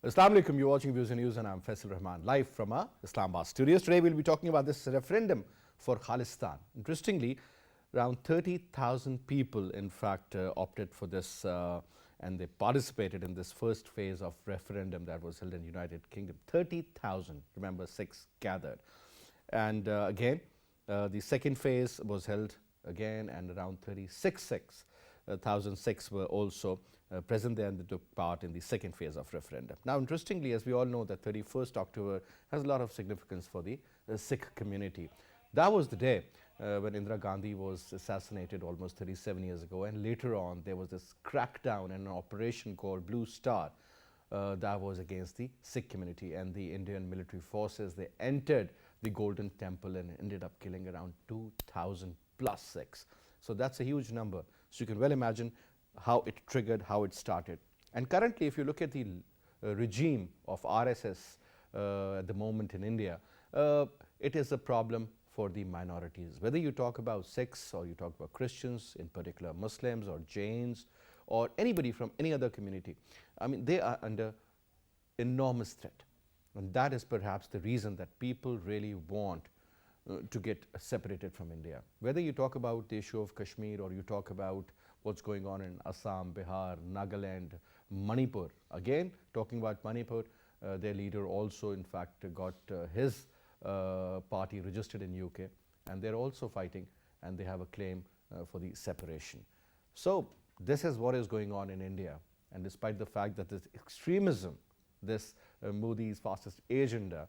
Assalamu alaikum, you're watching Views and News and I'm Faisal Rehman, live from our Islamabad studios. Today we'll be talking about this referendum for Khalistan. Interestingly, around 30,000 people in fact opted for this and they participated in this first phase of referendum that was held in United Kingdom. 30,000, remember, Sikhs gathered. And again, the second phase was held again and around 36,000 Sikhs were also present there and they took part in the second phase of referendum. Now, interestingly, as we all know, that 31st October has a lot of significance for the Sikh community. That was the day when Indira Gandhi was assassinated almost 37 years ago, and later on there was this crackdown and an operation called Blue Star that was against the Sikh community, and the Indian military forces, they entered the Golden Temple and ended up killing around 2,000 plus Sikhs. So that's a huge number. So you can well imagine how it triggered, how it started. And currently, if you look at the regime of RSS at the moment in India, it is a problem for the minorities. Whether you talk about Sikhs or you talk about Christians, in particular Muslims or Jains or anybody from any other community, I mean, they are under enormous threat. And that is perhaps the reason that people really want to get separated from India. Whether you talk about the issue of Kashmir or you talk about what's going on in Assam, Bihar, Nagaland, Manipur. Again, talking about Manipur, their leader also in fact got his party registered in UK, and they're also fighting and they have a claim for the separation. So this is what is going on in India, and despite the fact that this extremism, this Modi's fascist agenda,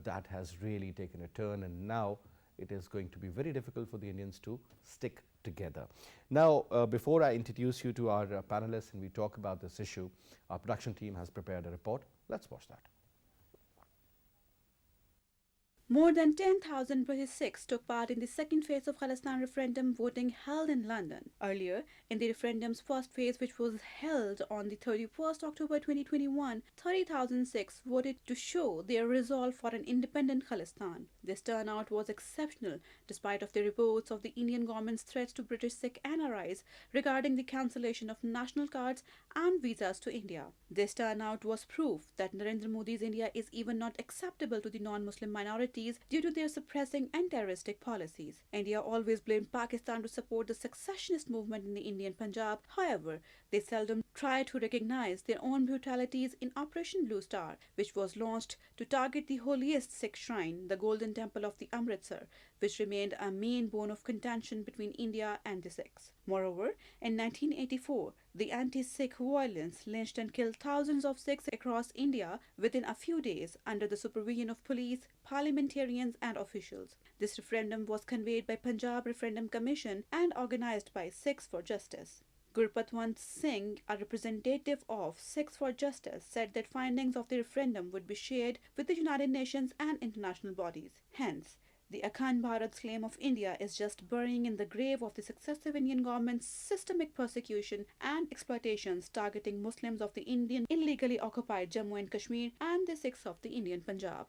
that has really taken a turn, and now it is going to be very difficult for the Indians to stick together. Now, before I introduce you to our panelists and we talk about this issue, our production team has prepared a report. Let's watch that. More than 10,000 British Sikhs took part in the second phase of Khalistan Referendum voting held in London. Earlier, in the referendum's first phase, which was held on the 31st October 2021, 30,000 Sikhs voted to show their resolve for an independent Khalistan. This turnout was exceptional, despite of the reports of the Indian government's threats to British Sikh NRIs regarding the cancellation of national cards and visas to India. This turnout was proof that Narendra Modi's India is even not acceptable to the non-Muslim minorities due to their suppressing and terroristic policies. India always blamed Pakistan to support the secessionist movement in the Indian Punjab. However, they seldom try to recognize their own brutalities in Operation Blue Star, which was launched to target the holiest Sikh shrine, the Golden Temple of the Amritsar, which remained a main bone of contention between India and the Sikhs. Moreover, in 1984, the anti-Sikh violence lynched and killed thousands of Sikhs across India within a few days under the supervision of police, parliamentarians and officials. This referendum was convened by Punjab Referendum Commission and organized by Sikhs for Justice. Gurpatwant Singh, a representative of Sikhs for Justice, said that findings of the referendum would be shared with the United Nations and international bodies. Hence, the Akhand Bharat's claim of India is just burying in the grave of the successive Indian government's systemic persecution and exploitations targeting Muslims of the Indian illegally occupied Jammu and Kashmir and the Sikhs of the Indian Punjab.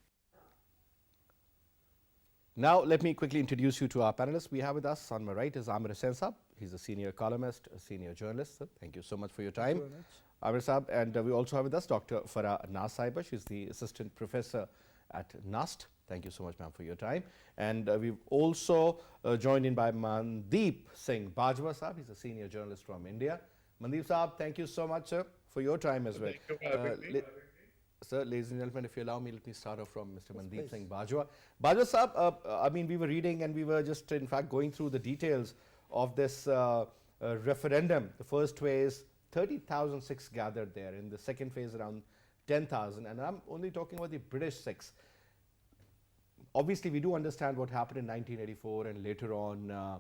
Now, let me quickly introduce you to our panelists. We have with us on my right is Amir Sahab. He's a senior columnist, a senior journalist. Thank you so much for your time. Thank you very much. Amir Sahab, and we also have with us Dr. Farah Saiba. She's the assistant professor at NUST. Thank you so much, ma'am, for your time. And we've also joined in by Mandeep Singh Bajwa Sahab. He's a senior journalist from India. Mandeep Sahab, thank you so much, sir, for your time as well. Thank you for having me. Sir, ladies and gentlemen, if you allow me, let me start off from Mr. Mandeep Singh Bajwa. Bajwa Sahab, I mean, we were reading and we were just, in fact, going through the details of this referendum. The first phase, 30,000 Sikhs gathered there. In the second phase, around 10,000. And I'm only talking about the British Sikhs. Obviously, we do understand what happened in 1984 and later on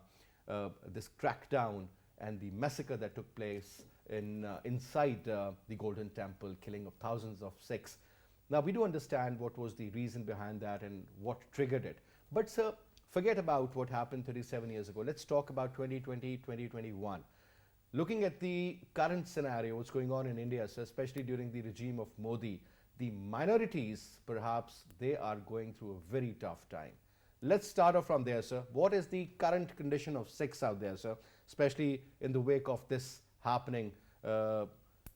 this crackdown and the massacre that took place inside the Golden Temple, killing of thousands of Sikhs. Now, we do understand what was the reason behind that and what triggered it. But, sir, forget about what happened 37 years ago. Let's talk about 2020, 2021. Looking at the current scenario, what's going on in India, so especially during the regime of Modi, the minorities, perhaps, they are going through a very tough time. Let's start off from there, sir. What is the current condition of Sikhs out there, sir, especially in the wake of this happening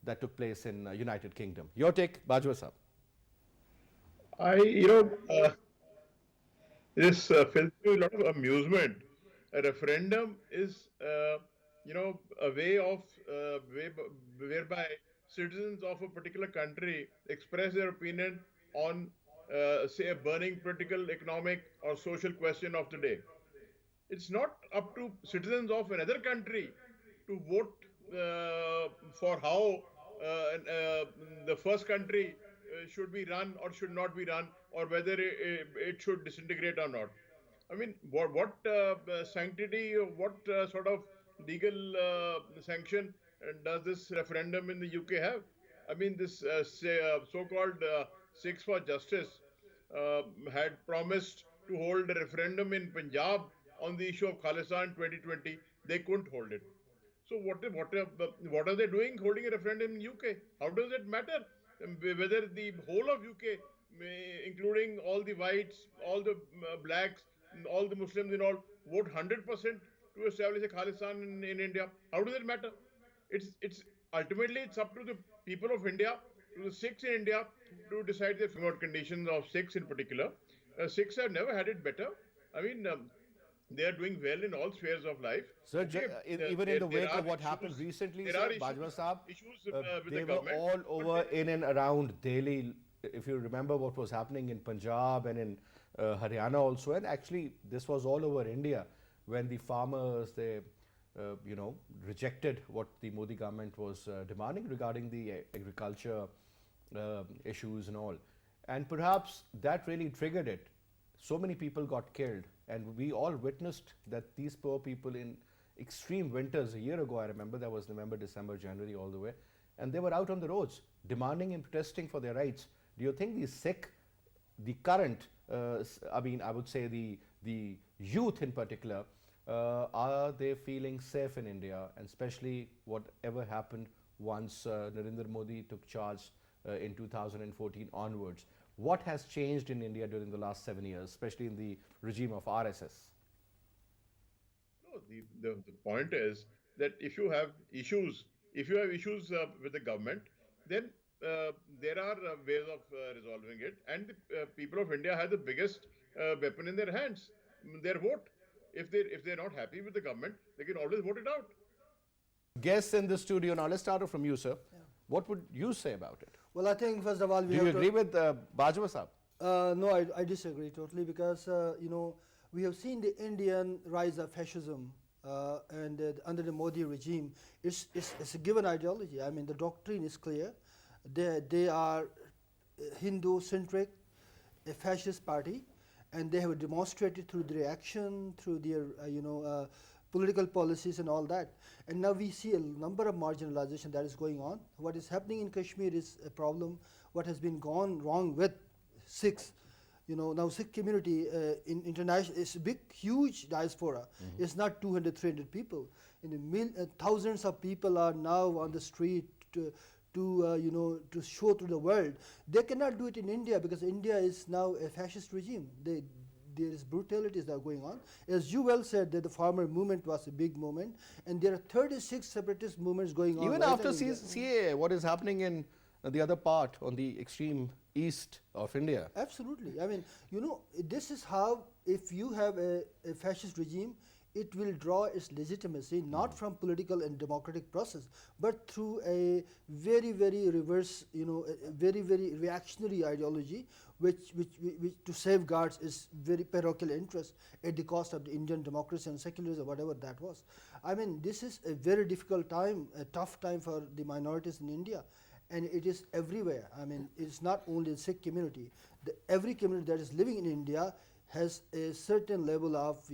that took place in United Kingdom. Your take, Bajwa Sahab. I, this fills me with a lot of amusement. A referendum is, a way of whereby citizens of a particular country express their opinion on, say, a burning political, economic, or social question of the day. It's not up to citizens of another country to vote for how the first country should be run or should not be run, or whether it should disintegrate or not. I mean, what sanctity, what sort of legal sanction does this referendum in the UK have? I mean, this so-called Sikhs for Justice had promised to hold a referendum in Punjab on the issue of Khalistan 2020. They couldn't hold it. So what are they doing holding a referendum in UK? How does it matter whether the whole of UK, including all the whites, all the blacks, all the Muslims and all, vote 100% to establish a Khalistan in India? How does it matter? It's ultimately it's up to the people of India, to the Sikhs in India, to decide the framework conditions of Sikhs in particular. Sikhs have never had it better. I mean, they are doing well in all spheres of life. Sir, Okay, even in the there wake are of what issues- happened recently, there sir, are Bajwa Sahab, issues with they the were government. all but over in and around Delhi. If you remember what was happening in Punjab and in Haryana also, and actually this was all over India when the farmers, they rejected what the Modi government was demanding regarding the agriculture issues and all. And perhaps that really triggered it. So many people got killed, and we all witnessed that these poor people in extreme winters, a year ago I remember, that was November, December, January all the way, and they were out on the roads demanding and protesting for their rights. Do you think the Sikh, the current, I would say the youth in particular, are they feeling safe in India, and especially whatever happened once Narendra Modi took charge in 2014 onwards? What has changed in India during the last 7 years, especially in the regime of RSS? No, the point is that if you have issues, with the government, then there are ways of resolving it, and the people of India have the biggest weapon in their hands, their vote. If they're not happy with the government, they can always vote it out. Guests in the studio now. Let's start off from you, sir. What would you say about it? Well, I think first of all, Do you agree with Bajwa Sahab? No, I disagree totally because we have seen the Indian rise of fascism and under the Modi regime. It's a given ideology. I mean, the doctrine is clear. They are Hindu-centric, a fascist party, and they have demonstrated through their action, through their political policies and all that. And now we see a number of marginalization that is going on. What is happening in Kashmir is a problem. What has been gone wrong with Sikhs, now Sikh community in international, it's a big, huge diaspora. It's not 200, 300 people. Thousands of people are now on the street to show to the world. They cannot do it in India because India is now a fascist regime. There is brutalities that are going on. As you well said, that the farmer movement was a big movement, and there are 36 separatist movements going on. Even right after now in India. CAA, what is happening in the other part, on the extreme east of India? Absolutely. I mean, this is how, if you have a fascist regime, it will draw its legitimacy not from political and democratic process, but through a very, very reverse, a very, very reactionary ideology, which to safeguards its very parochial interest at the cost of the Indian democracy and secularism, whatever that was. I mean, this is a very difficult time, a tough time for the minorities in India. And it is everywhere. I mean, it's not only the Sikh community. Every community that is living in India has a certain level of,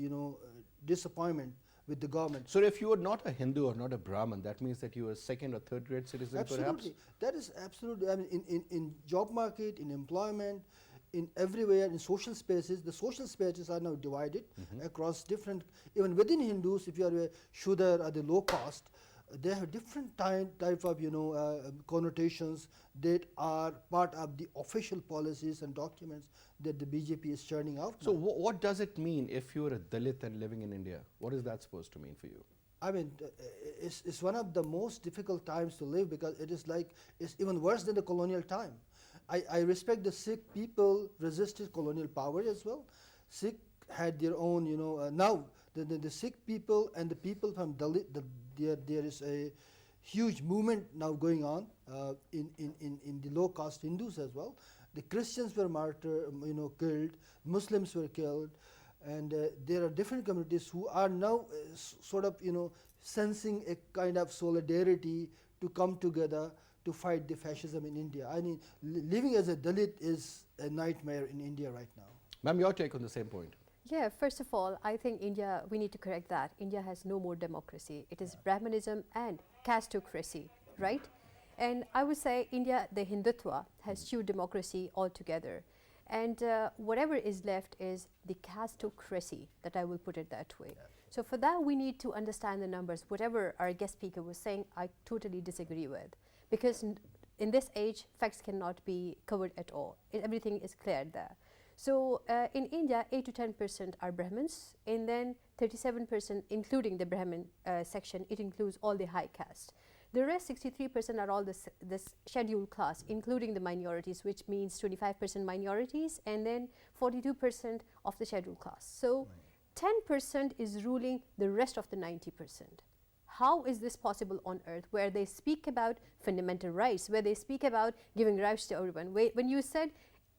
disappointment with the government. So if you are not a Hindu or not a Brahmin, that means that you are a second or third rate citizen Absolutely. That is absolutely, I mean, in job market, in employment, in everywhere, in social spaces, the social spaces are now divided across different, even within Hindus, if you are a Shudra or the low caste, they have different type of connotations that are part of the official policies and documents that the BJP is churning out. So what does it mean if you are a Dalit and living in India? What is that supposed to mean for you? I mean, it's one of the most difficult times to live because it is like, it's even worse than the colonial time. I respect the Sikh people resisted colonial power as well. Sikh had their own, now the Sikh people and the people from Dalit, there is a huge movement now going on in the low caste Hindus as well. The Christians were martyred, killed, Muslims were killed, and there are different communities who are now sort of, sensing a kind of solidarity to come together to fight the fascism in India. I mean, living as a Dalit is a nightmare in India right now. Ma'am, your take on the same point. Yeah, first of all, I think India, we need to correct that. India has no more democracy. It is Brahmanism and casteocracy, right? And I would say India, the Hindutva, has chewed democracy altogether. And whatever is left is the casteocracy, that I will put it that way. Yeah. So for that, we need to understand the numbers. Whatever our guest speaker was saying, I totally disagree with. Because in this age, facts cannot be covered at all. Everything is cleared there. So in India, 8 to 10% are Brahmins, and then 37%, including the Brahmin section, it includes all the high caste. The rest, 63%, are all this scheduled class, including the minorities, which means 25% minorities, and then 42% of the scheduled class. So 10% is ruling the rest of the 90%. How is this possible on earth, where they speak about fundamental rights, where they speak about giving rights to everyone? When you said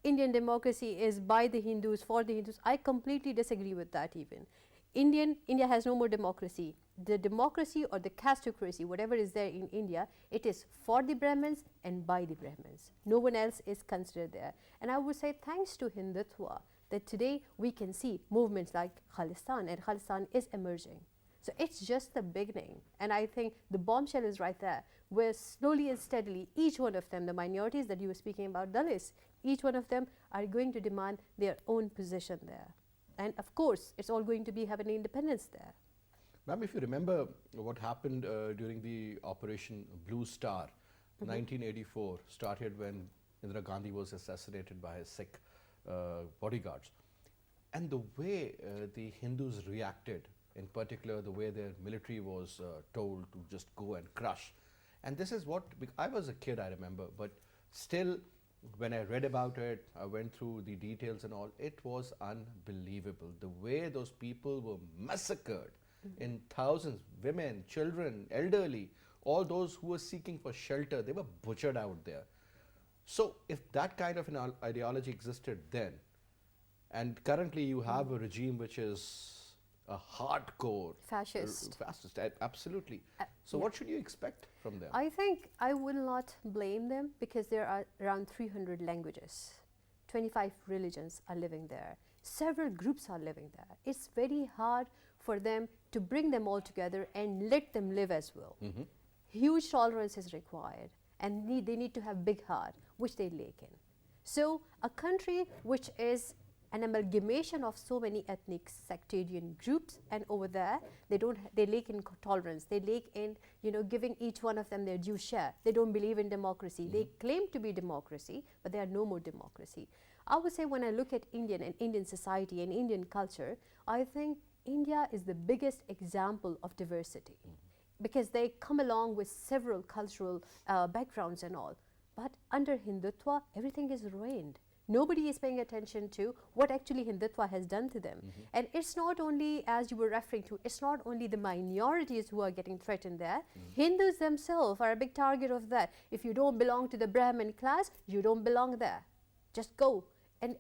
Indian democracy is by the Hindus, for the Hindus, I completely disagree with that even. India has no more democracy. The democracy or the casteocracy, whatever is there in India, it is for the Brahmins and by the Brahmins. No one else is considered there. And I would say thanks to Hindutva that today we can see movements like Khalistan, and Khalistan is emerging. So it's just the beginning. And I think the bombshell is right there, where slowly and steadily, each one of them, the minorities that you were speaking about, Dalits, each one of them are going to demand their own position there. And of course, it's all going to be having independence there. Ma'am, if you remember what happened during the Operation Blue Star, 1984, started when Indira Gandhi was assassinated by his Sikh bodyguards. And the way the Hindus reacted, in particular the way their military was told to just go and crush. And this is what, I was a kid, I remember, but still when I read about it, I went through the details and all, it was unbelievable. The way those people were massacred in thousands, women, children, elderly, all those who were seeking for shelter, they were butchered out there. So if that kind of an ideology existed then, and currently you have a regime which is a hardcore fascist, absolutely. So what should you expect from them? I think I will not blame them, because there are around 300 languages, 25 religions are living there, several groups are living there. It's very hard for them to bring them all together and let them live as well. Huge tolerance is required, and they need to have big heart, which they lack in. So a country which is an amalgamation of so many ethnic sectarian groups, and over there they lack in tolerance, they lack in giving each one of them their due share. They don't believe in democracy. They claim to be democracy, but they are no more democracy. I would say when I look at Indian society and Indian culture, I think India is the biggest example of diversity, because they come along with several cultural backgrounds and all. But under Hindutva, everything is ruined. Nobody is paying attention to what actually Hindutva has done to them. And it's not only, as you were referring to, it's not only the minorities who are getting threatened there. Hindus themselves are a big target of that. If you don't belong to the Brahmin class, you don't belong there. Just go and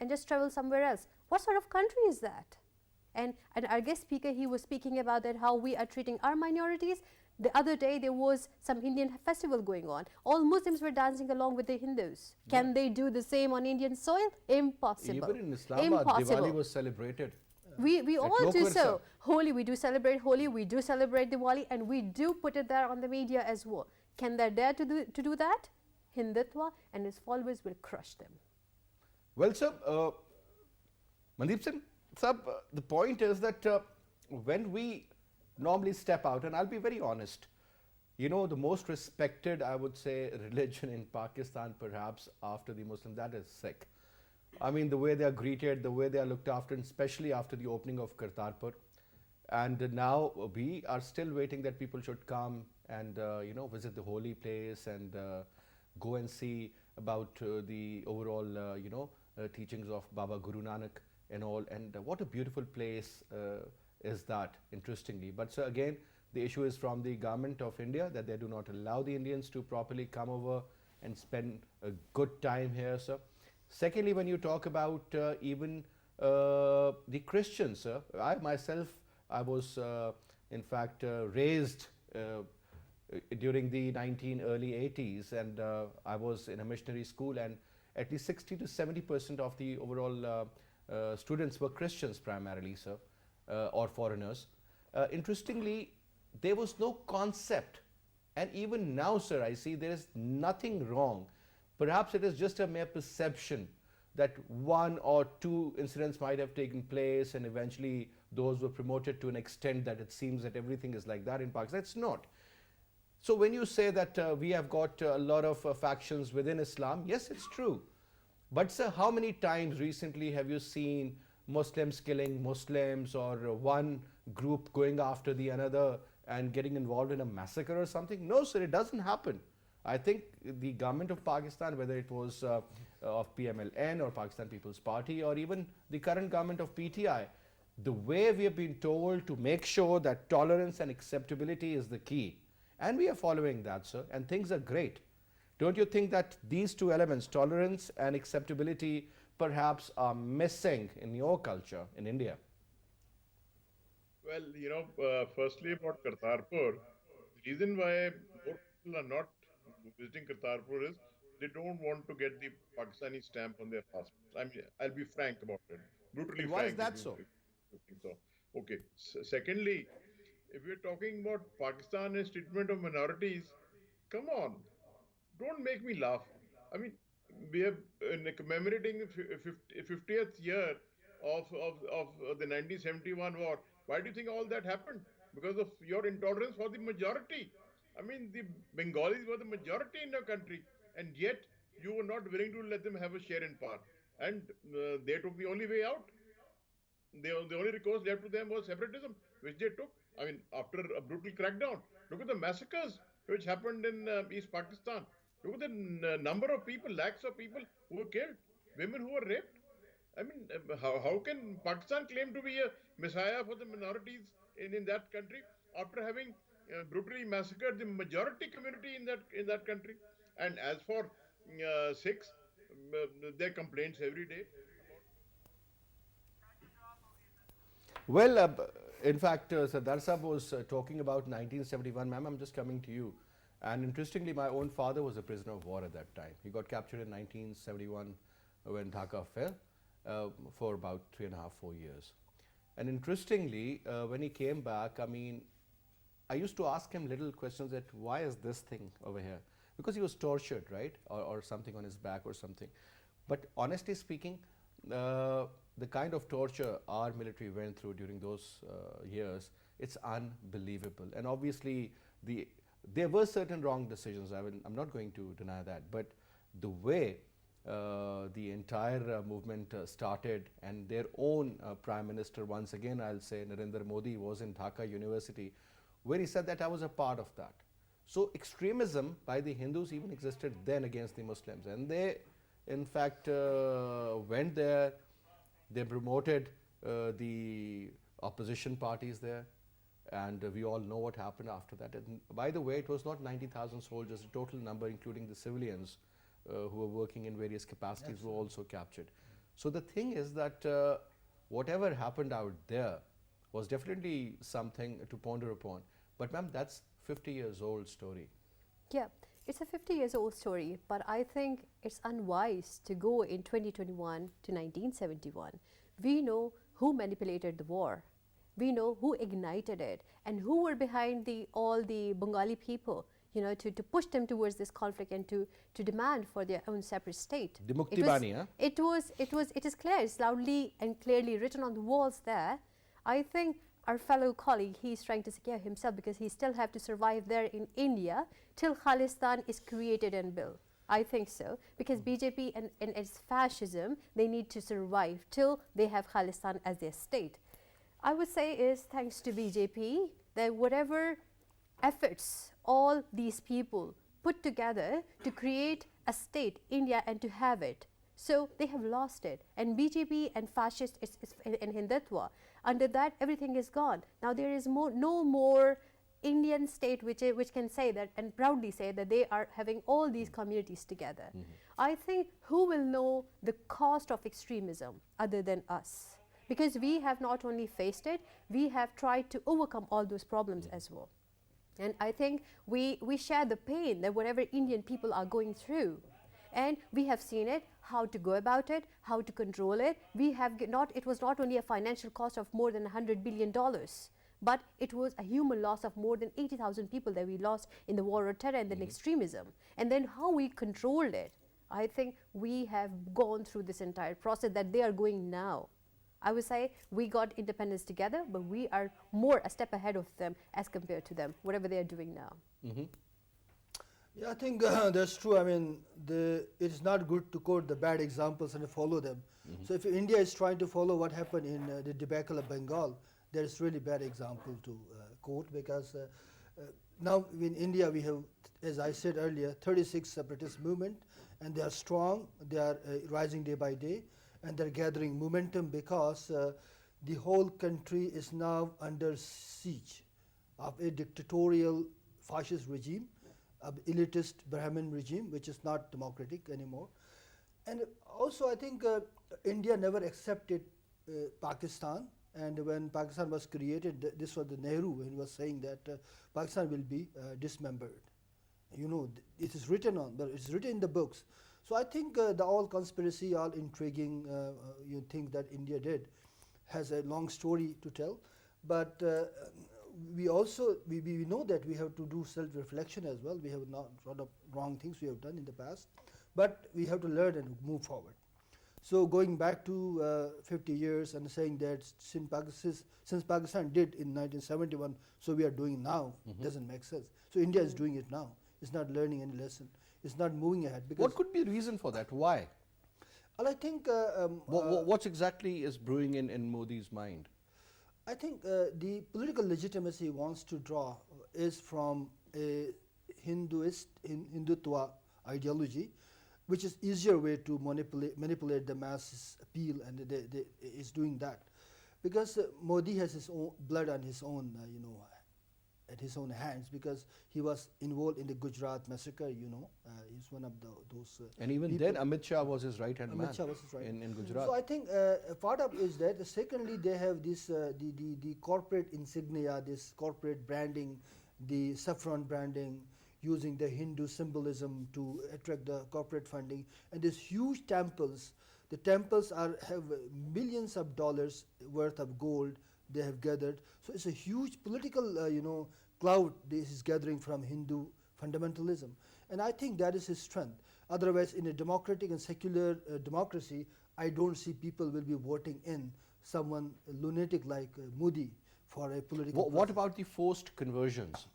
just travel somewhere else. What sort of country is that? And our guest speaker, he was speaking about that, how we are treating our minorities. The other day, there was some Indian festival going on. All Muslims were dancing along with the Hindus. Can they do the same on Indian soil? Impossible. Even in Islamabad, Diwali was celebrated. We all do so. Holi, we do celebrate Holi, we do celebrate Diwali, and we do put it there on the media as well. Can they dare to do that? Hindutva and its followers will crush them. Well, sir, Mandeep Singh, sir, the point is that when we normally step out, and I'll be very honest, the most respected, I would say, religion in Pakistan perhaps after the Muslims, that is Sikh. I mean, the way they are greeted, the way they are looked after, and especially after the opening of Kartarpur. And now we are still waiting that people should come and visit the holy place and go and see about the overall teachings of Baba Guru Nanak and all. And what a beautiful place is that, interestingly. But so again, the issue is from the government of India that they do not allow the Indians to properly come over and spend a good time here, sir. Secondly, when you talk about even the Christians, sir, I myself, I was in fact raised during the early 80s, and I was in a missionary school, and at least 60 to 70% of the overall students were Christians primarily, sir, or foreigners. Interestingly, there was no concept, and even now, sir, I see there is nothing wrong. Perhaps it is just a mere perception that one or two incidents might have taken place and eventually those were promoted to an extent that it seems that everything is like that in Pakistan. It's not. So when you say that we have got a lot of factions within Islam, yes, it's true. But sir, how many times recently have you seen Muslims killing Muslims, or one group going after the another and getting involved in a massacre or something? No, sir, it doesn't happen. I think the government of Pakistan, whether it was of PMLN or Pakistan People's Party, or even the current government of PTI, the way we have been told to make sure that tolerance and acceptability is the key. And we are following that, sir, and things are great. Don't you think that these two elements, tolerance and acceptability, perhaps are missing in your culture in India? Well, firstly about Kartarpur, the reason why more people are not visiting Kartarpur is they don't want to get the Pakistani stamp on their passports. I mean, I'll be frank about it, brutally And why is frank, that so? if you think so. Okay. Secondly, if we're talking about Pakistan's treatment of minorities, come on, don't make me laugh. I mean, we are commemorating the 50th year of the 1971 war. Why do you think all that happened? Because of your intolerance for the majority. I mean, the Bengalis were the majority in your country, and yet you were not willing to let them have a share in power. And they took the only way out. The only recourse left to them was separatism, which they took. I mean, after a brutal crackdown. Look at the massacres which happened in East Pakistan. Look at the number of people, lakhs of people who were killed, women who were raped. I mean, how can Pakistan claim to be a messiah for the minorities in that country after having brutally massacred the majority community in that country? And as for Sikhs, their complaints every day. Well, in fact, Sardar Sahab was talking about 1971. Ma'am, I'm just coming to you. And interestingly, my own father was a prisoner of war at that time. He got captured in 1971 when Dhaka fell for about 3.5, 4 years. And interestingly, when he came back, I mean, I used to ask him little questions that why is this thing over here? Because he was tortured, right? Or something on his back or something. But honestly speaking, the kind of torture our military went through during those years, it's unbelievable. And obviously, there were certain wrong decisions. I'm not going to deny that. But the way the entire movement started, and their own Prime Minister, once again I'll say Narendra Modi, was in Dhaka University, where he said that I was a part of that. So extremism by the Hindus even existed then against the Muslims. And they, in fact, went there. They promoted the opposition parties there, and we all know what happened after that. And by the way, it was not 90,000 soldiers, the total number, including the civilians who were working in various capacities, were also captured. So the thing is that whatever happened out there was definitely something to ponder upon. But ma'am, that's 50 years old story. Yeah, it's a 50 years old story, but I think it's unwise to go in 2021 to 1971. We know who manipulated the war. We know who ignited it and who were behind all the Bengali people, to push them towards this conflict and to demand for their own separate state. The Mukti Bani, huh? It is clear, it's loudly and clearly written on the walls there. I think our fellow colleague, he's trying to secure himself because he still have to survive there in India till Khalistan is created and built. I think so, because BJP and its fascism, they need to survive till they have Khalistan as their state. I would say is thanks to BJP that whatever efforts all these people put together to create a state, India, and to have it. So they have lost it. And BJP and fascist and Hindutva, under that everything is gone. Now there is no more Indian state which can say that and proudly say that they are having all these communities together. I think who will know the cost of extremism other than us? Because we have not only faced it, we have tried to overcome all those problems as well. And I think we share the pain that whatever Indian people are going through. And we have seen it, how to go about it, how to control it. It was not only a financial cost of more than $100 billion, but it was a human loss of more than 80,000 people that we lost in the war on terror and then extremism. And then how we controlled it. I think we have gone through this entire process that they are going now. I would say we got independence together, but we are more a step ahead of them as compared to them, whatever they are doing now. Yeah, I think that's true. I mean, it is not good to quote the bad examples and follow them. So if India is trying to follow what happened in the debacle of Bengal, that is really bad example to quote, because now in India we have, as I said earlier, 36 separatist movement, and they are strong, they are rising day by day, and they're gathering momentum because the whole country is now under siege of a dictatorial fascist regime, elitist Brahmin regime, which is not democratic anymore. And also I think India never accepted Pakistan, and when Pakistan was created, this was the Nehru, when he was saying that Pakistan will be dismembered. You know, it is written it's written in the books. So I think the all conspiracy, all intriguing you think that India did has a long story to tell, but we also we know that we have to do self-reflection as well. We have not a lot of wrong things we have done in the past, but we have to learn and move forward. So going back to 50 years and saying that since Pakistan did in 1971, so we are doing now, doesn't make sense. So India is doing it now. It's not learning any lesson. It's not moving ahead. Because What could be the reason for that? Why? well, I think What exactly is brewing in Modi's mind? I think the political legitimacy he wants to draw is from a Hindutva ideology, which is easier way to manipulate the masses appeal, and they is doing that, because Modi has his own blood on his own, at his own hands, because he was involved in the Gujarat massacre. He's one of those. And even people. then, Amit Shah was his right hand man. Amit Shah was his right. in Gujarat. So I think part of is that. Secondly, they have this the corporate insignia, this corporate branding, the saffron branding, using the Hindu symbolism to attract the corporate funding, and these huge temples. The temples have millions of dollars worth of gold they have gathered. So it's a huge political cloud this is gathering from Hindu fundamentalism, and I think that is his strength. Otherwise, in a democratic and secular democracy, I don't see people will be voting in someone lunatic like Modi for a political. What about the forced conversions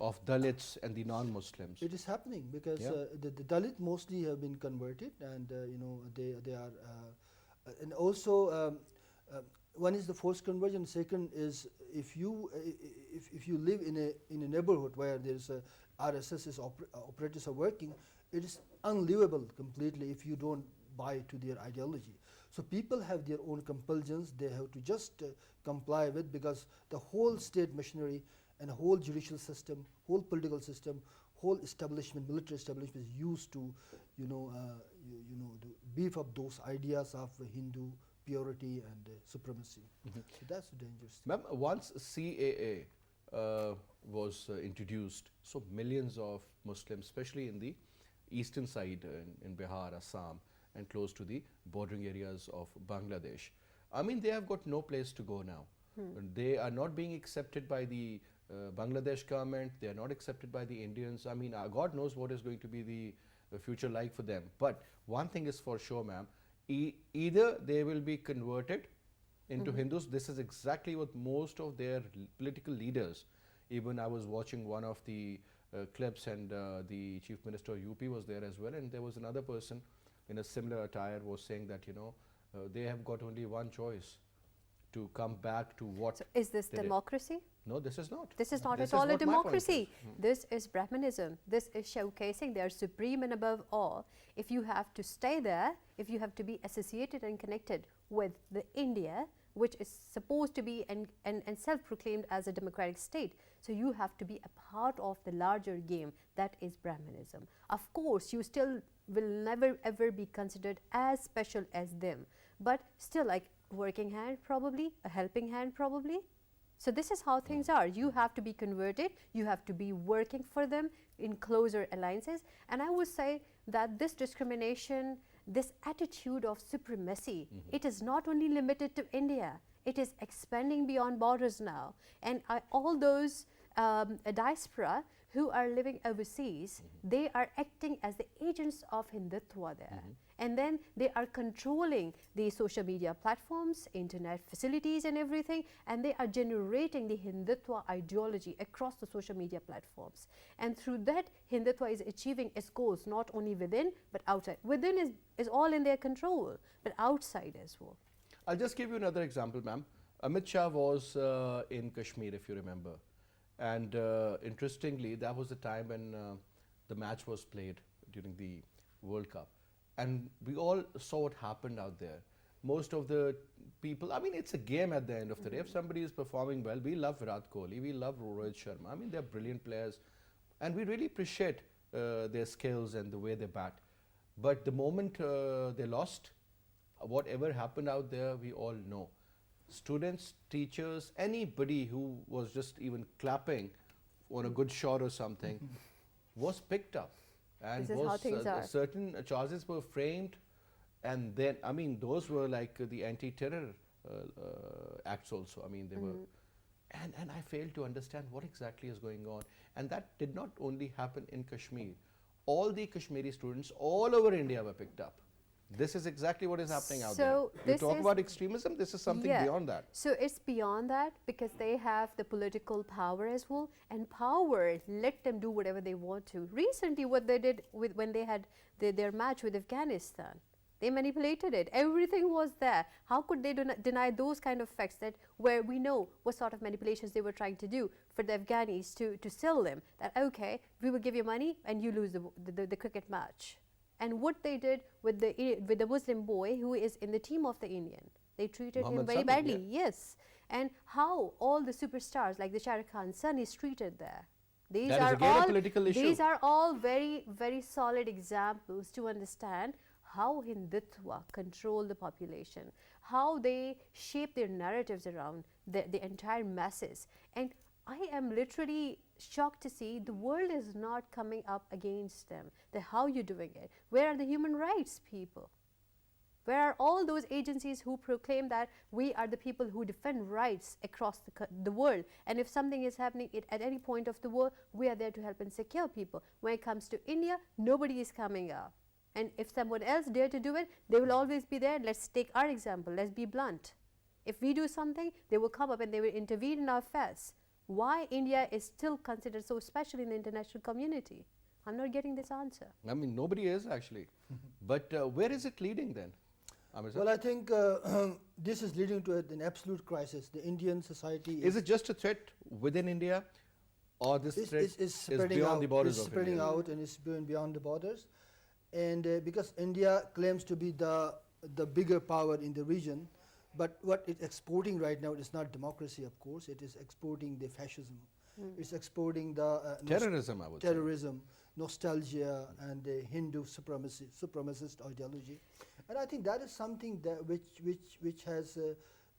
of Dalits and the non-Muslims? It is happening because Yeah. the Dalit mostly have been converted, and they are, and also one is the forced conversion. Second is if you live in a neighborhood where there's a RSS operators are working, it is unlivable completely if you don't buy to their ideology. So people have their own compulsions they have to just comply with, because the whole state machinery and the whole judicial system, whole political system, whole establishment, military establishment is used to, to beef up those ideas of Hindu purity and supremacy. So that's dangerous. Ma'am, once CAA was introduced, so millions of Muslims, especially in the eastern side in Bihar, Assam, and close to the bordering areas of Bangladesh, I mean, they have got no place to go now. They are not being accepted by the Bangladesh government, they are not accepted by the Indians. I mean, God knows what is going to be the future like for them. But one thing is for sure, ma'am, either they will be converted into Hindus. This is exactly what most of their political leaders, even I was watching one of the clips, and the Chief Minister of UP was there as well, and there was another person in a similar attire was saying that, they have got only one choice, to come back to what. So is this they did. democracy? No, this is not. This is not This at all is a what my point democracy. is. This is Brahmanism. This is showcasing they are supreme and above all. If you have to stay there, if you have to be associated and connected with the India, which is supposed to be and self-proclaimed as a democratic state, so you have to be a part of the larger game that is Brahmanism. Of course, you still will never ever be considered as special as them, but still like working hand probably, a helping hand probably. So this is how things are. You have to be converted, you have to be working for them in closer alliances. And I would say that this discrimination, this attitude of supremacy, it is not only limited to India, it is expanding beyond borders now. And all those diaspora who are living overseas, they are acting as the agents of Hindutva there. And then they are controlling the social media platforms, internet facilities and everything, and they are generating the Hindutva ideology across the social media platforms. And through that, Hindutva is achieving its goals not only within, but outside. Within is all in their control, but outside as well. I'll just give you another example, ma'am. Amit Shah was in Kashmir, if you remember. And interestingly, that was the time when the match was played during the World Cup. And we all saw what happened out there. Most of the people, I mean, it's a game at the end of the day. If somebody is performing well, we love Virat Kohli, we love Rohit Sharma. I mean, they're brilliant players. And we really appreciate their skills and the way they bat. But the moment they lost, whatever happened out there, we all know. Students, teachers, anybody who was just even clapping on a good shot or something was picked up. And This is how things are. certain charges were framed, and then, I mean, those were like the anti-terror acts also. I mean, they were, and I failed to understand what exactly is going on. And that did not only happen in Kashmir. All the Kashmiri students all over India were picked up. This is exactly what is happening out there. So You this talk is- about extremism, this is something Yeah. beyond that. So it's beyond that because they have the political power as well, and power let them do whatever they want to. Recently, what they did when they had their match with Afghanistan, they manipulated it. Everything was there. How could they deny those kind of facts that where we know what sort of manipulations they were trying to do for the Afghanis to sell them that, okay, we will give you money and you lose the cricket match. And what they did with the Muslim boy who is in the team of the Indian, they treated him Mohammed very Sami, badly. yeah. Yes, and how all the superstars like the Shah Rukh Khan's son is treated there. These That is are again a all political issue. These are all very very solid examples to understand how Hindutva control the population, how they shape their narratives around the entire masses. And I am literally shocked to see the world is not coming up against them. How you doing it? Where are the human rights people? Where are all those agencies who proclaim that we are the people who defend rights across the world? And if something is happening at any point of the world, we are there to help and secure people. When it comes to India, nobody is coming up. And if someone else dare to do it, they will always be there. Let's take our example. Let's be blunt. If we do something, they will come up and they will intervene in our affairs. Why India is still considered so special in the international community? I'm not getting this answer. I mean, nobody is actually. But where is it leading then? Amir sir? Well, I think this is leading to an absolute crisis. The Indian society Is it just a threat within India, or this threat is spreading beyond out, the borders it's of spreading India? out and it's going beyond the borders. And because India claims to be the bigger power in the region, but what it's exporting right now is not democracy, of course. It is exporting the fascism. It's exporting the Terrorism, I would say. terrorism, nostalgia, and the Hindu supremacist ideology. And I think that is something that which has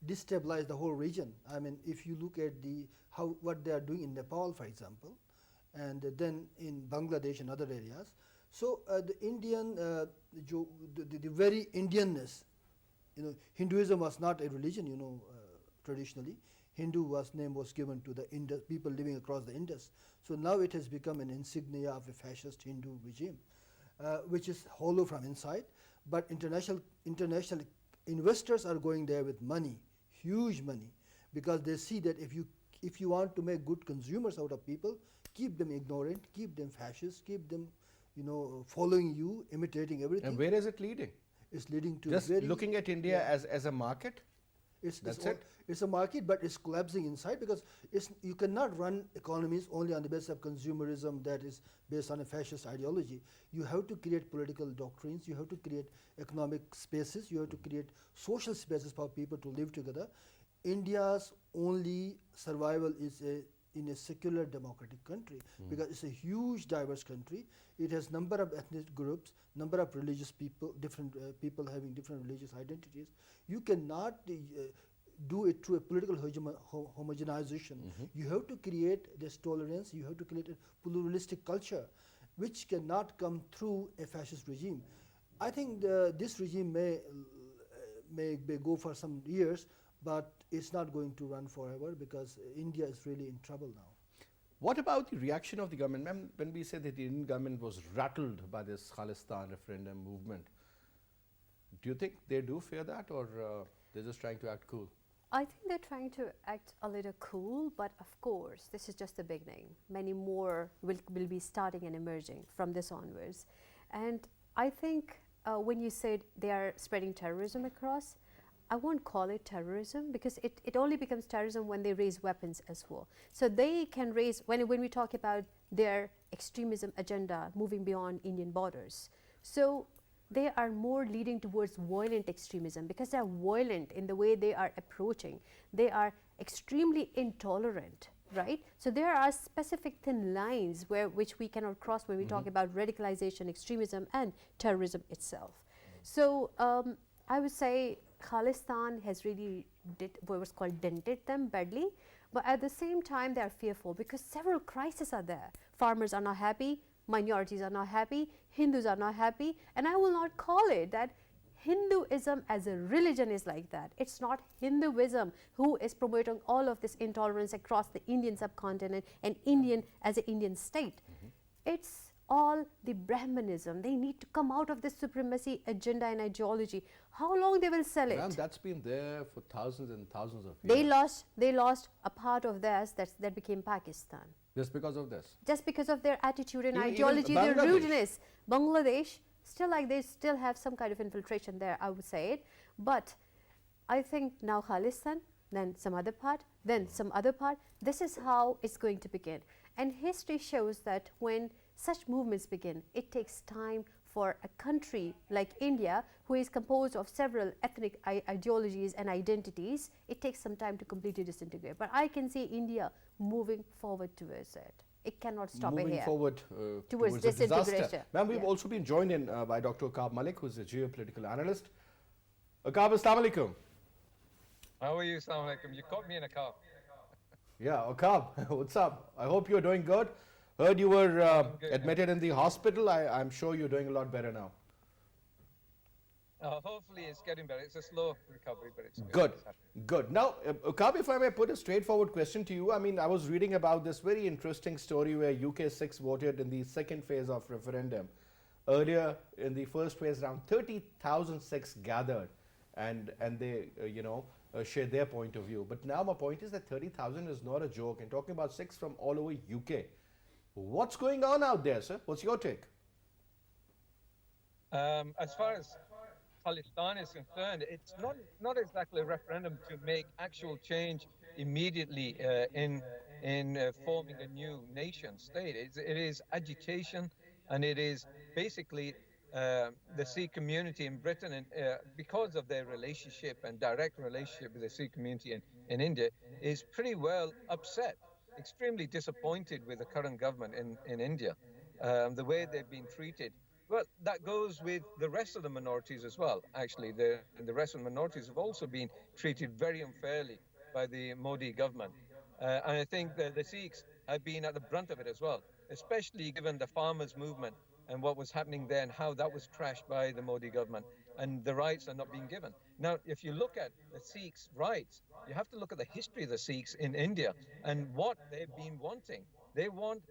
destabilized the whole region. I mean, if you look at what they are doing in Nepal, for example, and then in Bangladesh and other areas. So the Indian, the very Indianness, Hinduism was not a religion, traditionally. Hindu name was given to the people living across the Indus. So now it has become an insignia of a fascist Hindu regime, which is hollow from inside. But international investors are going there with money, huge money, because they see that if you want to make good consumers out of people, keep them ignorant, keep them fascist, keep them following you, imitating everything. And where is it leading? It's leading to Just looking at India as a market? It's That's all, it. it's a market, but it's collapsing inside because you cannot run economies only on the basis of consumerism that is based on a fascist ideology. You have to create political doctrines. You have to create economic spaces. You have to create social spaces for people to live together. India's only survival is in a secular democratic country because it's a huge diverse country. It has number of ethnic groups, number of religious people, different people having different religious identities. You cannot do it through a political homogenization. You have to create this tolerance. You have to create a pluralistic culture, which cannot come through a fascist regime. I think this regime may go for some years, but it's not going to run forever because India is really in trouble now. What about the reaction of the government? Ma'am, when we say that the Indian government was rattled by this Khalistan referendum movement, do you think they do fear that, or they're just trying to act cool? I think they're trying to act a little cool, but of course, this is just the beginning. Many more will be starting and emerging from this onwards. And I think when you said they are spreading terrorism across, I won't call it terrorism because it only becomes terrorism when they raise weapons as well. So they can raise, when we talk about their extremism agenda moving beyond Indian borders. So they are more leading towards violent extremism because they are violent in the way they are approaching. They are extremely intolerant, right? So there are specific thin lines which we cannot cross when we talk about radicalization, extremism, and terrorism itself. So I would say Khalistan has really what was called dented them badly, but at the same time they are fearful because several crises are there. Farmers are not happy, minorities are not happy, Hindus are not happy, and I will not call it that Hinduism as a religion is like that. It's not Hinduism who is promoting all of this intolerance across the Indian subcontinent and Indian as an Indian state. It's all the Brahmanism. They need to come out of this supremacy agenda and ideology. How long they will sell it? Ma'am, that's been there for thousands and thousands of years. They lost a part of theirs that became Pakistan. Just because of this? Just because of their attitude and Even ideology, their Bangladesh. rudeness. Bangladesh, still like they still have some kind of infiltration there, I would say it. But I think now Khalistan, then some other part, then some other part. This is how it's going to begin. And history shows that when such movements begin, it takes time for a country like India, who is composed of several ethnic ideologies and identities, it takes some time to completely disintegrate. But I can see India moving forward towards it. It cannot stop Moving it here. forward Towards a disaster. disintegration. Ma'am, we've Yeah. also been joined in by Dr. Akab Malik, who's a geopolitical analyst. Akab, assalamu alaikum. How are you? Assalamu alaikum. You caught me in a car. Yeah, Akab, what's up? I hope you're doing good. Heard you were good, admitted in the hospital. I'm sure you're doing a lot better now. Hopefully it's getting better. It's a slow recovery, but it's Good, It's happening. good. Now, Akab, if I may put a straightforward question to you. I mean, I was reading about this very interesting story where UK Sikhs voted in the second phase of referendum. Earlier, in the first phase, around 30,000 Sikhs gathered and they, shared their point of view. But now my point is that 30,000 is not a joke. And talking about Sikhs from all over UK. What's going on out there, sir? What's your take? As far as Khalistan is concerned, it's not exactly a referendum to make actual change immediately in forming a new nation state. It is agitation, and it is basically the Sikh community in Britain, and because of their relationship and direct relationship with the Sikh community in India, is pretty well upset, extremely disappointed with the current government in India, the way they've been treated. Well, that goes with the rest of the minorities as well. Actually, the rest of the minorities have also been treated very unfairly by the Modi government. And I think that the Sikhs have been at the brunt of it as well, especially given the farmers' movement and what was happening there and how that was trashed by the Modi government, and the rights are not being given. Now, if you look at the Sikhs' rights, you have to look at the history of the Sikhs in India and what they've been wanting. They want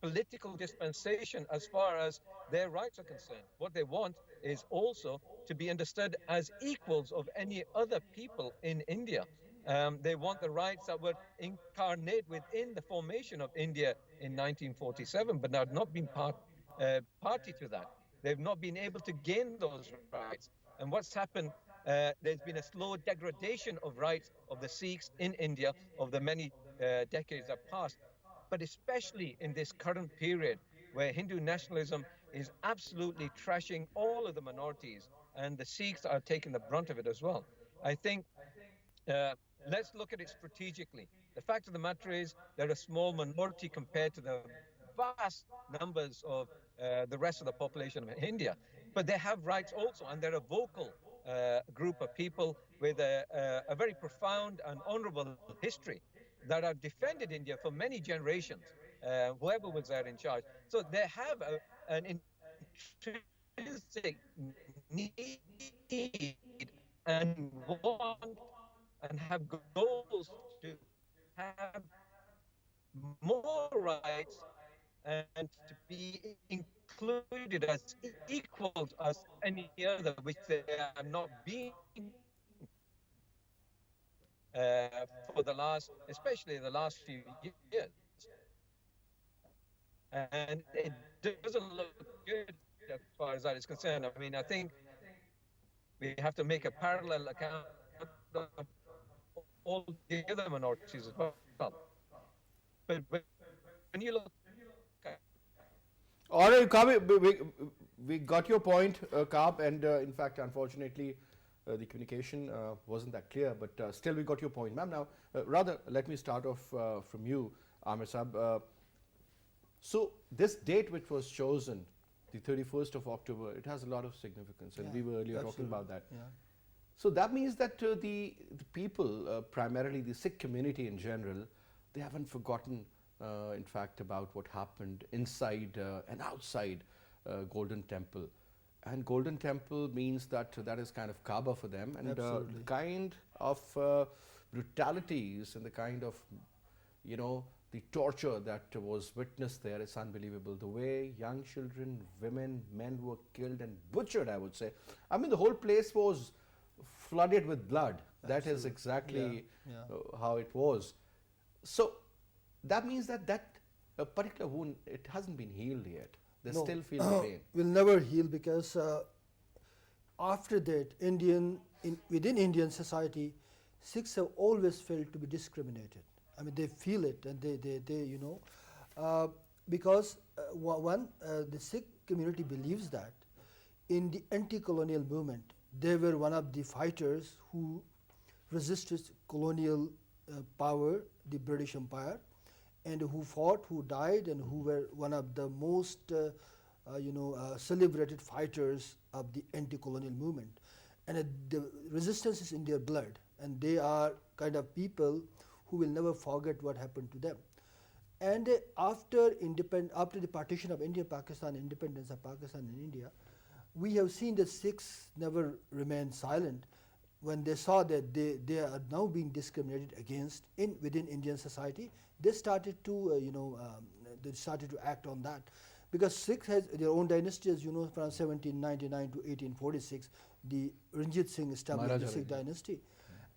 political dispensation as far as their rights are concerned. What they want is also to be understood as equals of any other people in India. They want the rights that were incarnate within the formation of India in 1947, but have not been party to that. They've not been able to gain those rights. And what's happened there's been a slow degradation of rights of the Sikhs in India over the many decades that passed. But especially in this current period where Hindu nationalism is absolutely trashing all of the minorities, and the Sikhs are taking the brunt of it as well. I think uh, let's look at it strategically. The fact of the matter is they're a small minority compared to the vast numbers of the rest of the population of India, but they have rights also, and they're a vocal group of people with a very profound and honorable history that have defended India for many generations, whoever was there in charge. So they have an intrinsic need and want and have goals to have more rights and to be included as equals as any other, which they are not being for the last, especially the last few years. And it doesn't look good as far as that is concerned. I mean, I think we have to make a parallel account of all the other minorities as well. But when you look at All right, Kaab, we got your point, Kaab, and in fact, unfortunately, the communication wasn't that clear, but still we got your point. Ma'am, now, rather, let me start off from you, Amir Saab. So, this date which was chosen, the 31st of October, it has a lot of significance, and we were earlier talking about that. Yeah. So, that means that the people, primarily the Sikh community in general, they haven't forgotten, in fact, about what happened inside and outside Golden Temple. And Golden Temple means that that is kind of Kaaba for them, and the kind of brutalities and the kind of, you know, the torture that was witnessed there is unbelievable. The way young children, women, men were killed and butchered, I would say. I mean, the whole place was flooded with blood. That is exactly how it was. So that means that particular wound, it hasn't been healed yet. They still feel the pain. Will never heal because after that, within Indian society, Sikhs have always felt to be discriminated. I mean, they feel it, and they you know, because the Sikh community believes that in the anti-colonial movement, they were one of the fighters who resisted colonial power, the British Empire, and who fought, who died, and who were one of the most celebrated fighters of the anti-colonial movement. And the resistance is in their blood, and they are kind of people who will never forget what happened to them. And after the partition of India, Pakistan, independence of Pakistan and India, we have seen that Sikhs never remained silent when they saw that they are now being discriminated against within Indian society. They started to act on that, because Sikhs has their own dynasty, as you know, from 1799 to 1846. The Ranjit Singh established the Sikh dynasty,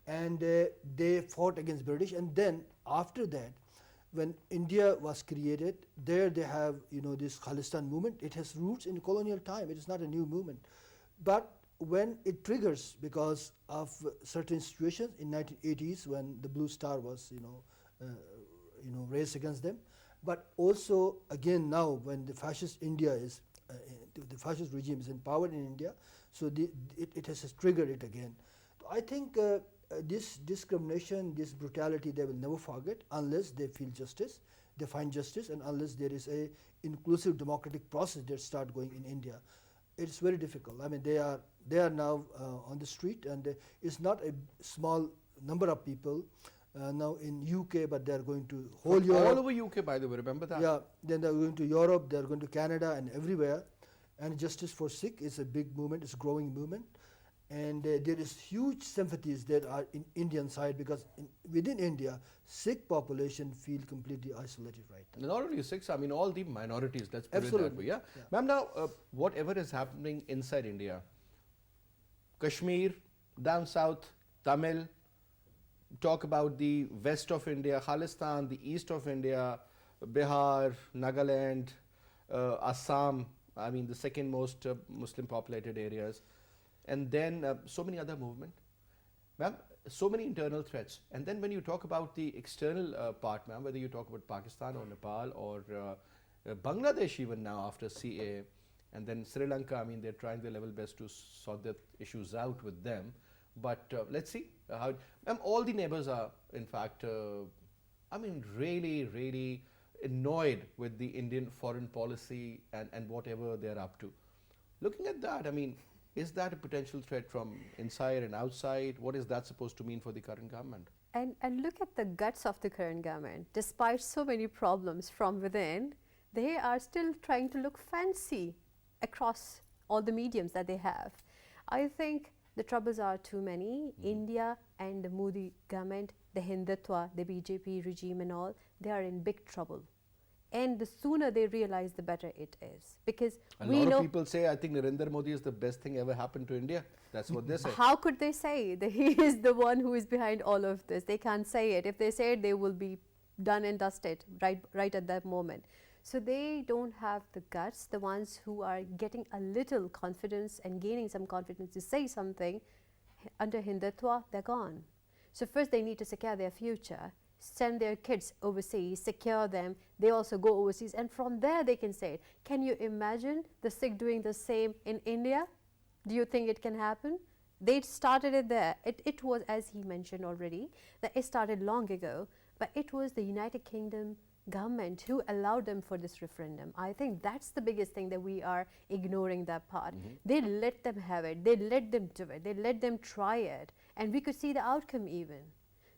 and they fought against British. And then after that, when India was created, there they have this Khalistan movement. It has roots in colonial time. It is not a new movement, but when it triggers because of certain situations in 1980s when the Blue Star was raised against them, but also again now when the fascist India is the fascist regime is in power in India, so it has triggered it again. I think this discrimination, this brutality, they will never forget unless they feel justice, they find justice, and unless there is a inclusive democratic process that start going in India. It's very difficult. I mean, they are now on the street, and it's not a small number of people now in UK, but they are going to whole Europe. All over UK, by the way, remember that? Yeah, then they are going to Europe, they are going to Canada and everywhere. And Justice for Sikh is a big movement, it's a growing movement. And there is huge sympathies that are in Indian side, because within India, Sikh population feel completely isolated right now. Not only Sikhs, I mean all the minorities, let's put it that way. Yeah. Ma'am, now whatever is happening inside India, Kashmir, down south, Tamil, talk about the west of India, Khalistan, the east of India, Bihar, Nagaland, Assam, I mean the second most Muslim populated areas. and then so many other movement. Ma'am, so many internal threats. And then when you talk about the external part, ma'am, whether you talk about Pakistan or Nepal or Bangladesh even now after CA, and then Sri Lanka, I mean, they're trying their level best to sort the issues out with them. But let's see how, ma'am, all the neighbors are, in fact, I mean, really, really annoyed with the Indian foreign policy and whatever they're up to. Looking at that, I mean, is that a potential threat from inside and outside? What is that supposed to mean for the current government? And look at the guts of the current government. Despite so many problems from within, they are still trying to look fancy across all the mediums that they have. I think the troubles are too many. India and the Modi government, the Hindutva, the BJP regime and all, they are in big trouble. And the sooner they realize, the better it is. Because a lot of people say, I think Narendra Modi is the best thing ever happened to India. That's what they say. How could they say that he is the one who is behind all of this? They can't say it. If they say it, they will be done and dusted right at that moment. So they don't have the guts, the ones who are getting a little confidence and gaining some confidence to say something. Under Hindutva, they're gone. So first they need to secure their future, send their kids overseas, secure them, they also go overseas, and from there they can say it. Can you imagine the Sikh doing the same in India? Do you think it can happen? They started it there. It was, as he mentioned already, that it started long ago, but it was the United Kingdom government who allowed them for this referendum. I think that's the biggest thing, that we are ignoring that part. They let them have it, they let them do it, they let them try it, and we could see the outcome even.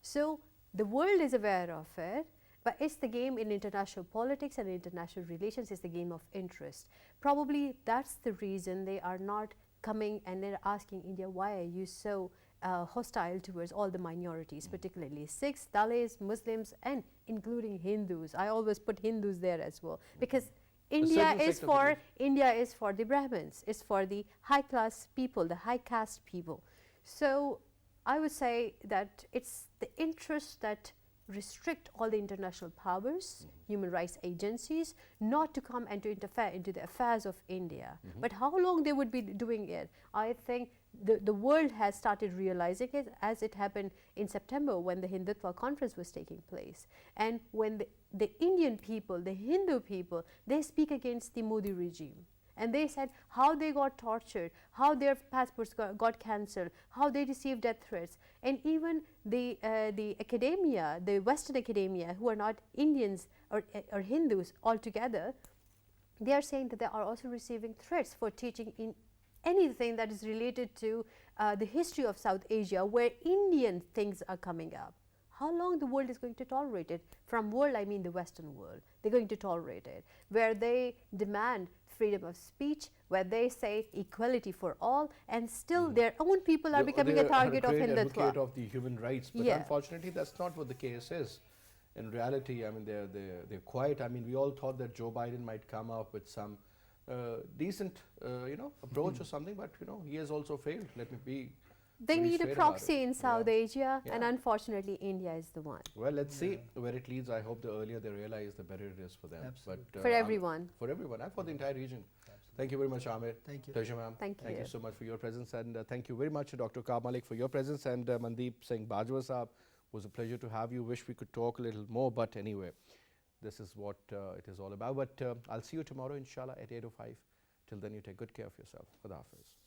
So the world is aware of it, but it's the game in international politics and international relations, is the game of interest. Probably that's the reason they are not coming and they're asking India, why are you so hostile towards all the minorities, particularly Sikhs, Dalits, Muslims, and including Hindus. I always put Hindus there as well, because India is for the Brahmins, it's for the high class people, the high caste people. So I would say that it's the interests that restrict all the international powers, human rights agencies, not to come and to interfere into the affairs of India. But how long they would be doing it? I think the world has started realizing it, as it happened in September when the Hindutva conference was taking place. And when the Indian people, the Hindu people, they speak against the Modi regime. And they said how they got tortured, how their passports got cancelled, how they received death threats. And even the academia, the Western academia, who are not Indians or Hindus altogether, they are saying that they are also receiving threats for teaching in anything that is related to the history of South Asia, where Indian things are coming up. How long the world is going to tolerate it? From world, I mean the Western world. They're going to tolerate it, where they demand freedom of speech, where they say equality for all, and still their own people are becoming a target of Hindutva. Advocate of the human rights, but unfortunately that's not what the case is. In reality, I mean, they're quiet. I mean, we all thought that Joe Biden might come up with some decent, approach or something, but he has also failed. Let me be. They need a proxy in South Asia, and unfortunately, India is the one. Well, let's see where it leads. I hope the earlier they realize, the better it is for them. Absolutely. But for everyone. For everyone, and for the entire region. Absolutely. Thank you very much, Amir. Thank you. Pleasure, ma'am. Thank you so much for your presence, and thank you very much, Dr. Kaab Malik, for your presence, and Mandeep Singh Bajwa Saab. Was a pleasure to have you. Wish we could talk a little more, but anyway, this is what it is all about. But I'll see you tomorrow, inshallah, at 8:05. Till then, you take good care of yourself. Khuda Hafiz.